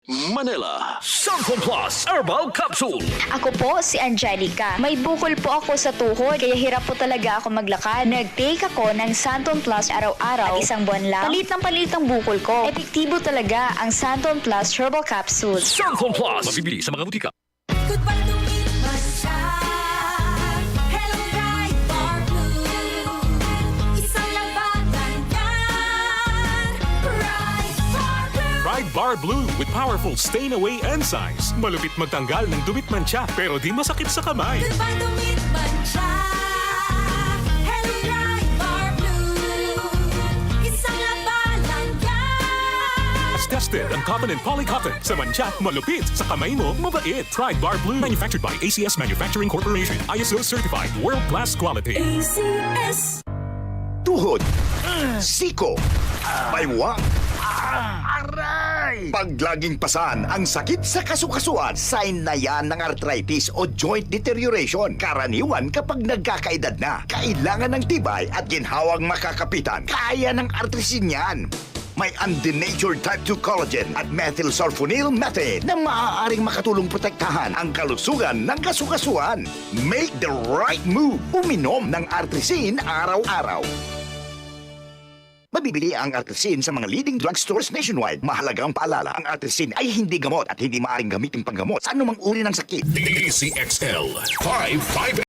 Manila. Santon Plus Herbal Capsule. Ako po si Angelica. May bukol po ako sa tuhod, kaya hirap po talaga ako maglakad. Nag-take ako ng Santon Plus araw-araw at isang buwan lang. Palit ang bukol ko. Epektibo talaga ang Santon Plus Herbal Capsule. Santon Plus. Mabibili sa mga butika. Goodbye to me, Hello, Bright Bar Blue. Isang labanan yan. Bright Bar Blue. Pride Bar Blue with powerful stain-away enzymes. Malupit magtanggal ng dumit mancha pero di masakit sa kamay. Goodbye to me, Hello, Bright Bar Blue. Isang labanan yan. As tested ang cotton and polycotton. Sa mancha, malupit. Sa kamay mo, mabait. Pride Bar Blue. Manufactured by ACS Manufacturing Corporation. ISO certified. World-class quality. ACS. Tuhod, siko, baywang, aray! Pag laging pasan ang sakit sa kasukasuan, sign na yan ng arthritis o joint deterioration. Karaniwan kapag nagkakaedad na, kailangan ng tibay at ginhawang makakapitan. Kaya ng artrisin yan. May undenatured type 2 collagen at methylsulfonyl methane na maaaring makatulong protektahan ang kalusugan ng kasukasuan. Make the right move. Uminom ng artrisin araw-araw. Mabibili ang artrisin sa mga leading drugstores nationwide. Mahalagang paalala, ang artrisin ay hindi gamot at hindi maaaring gamitin panggamot sa anumang uri ng sakit. DCXL 558.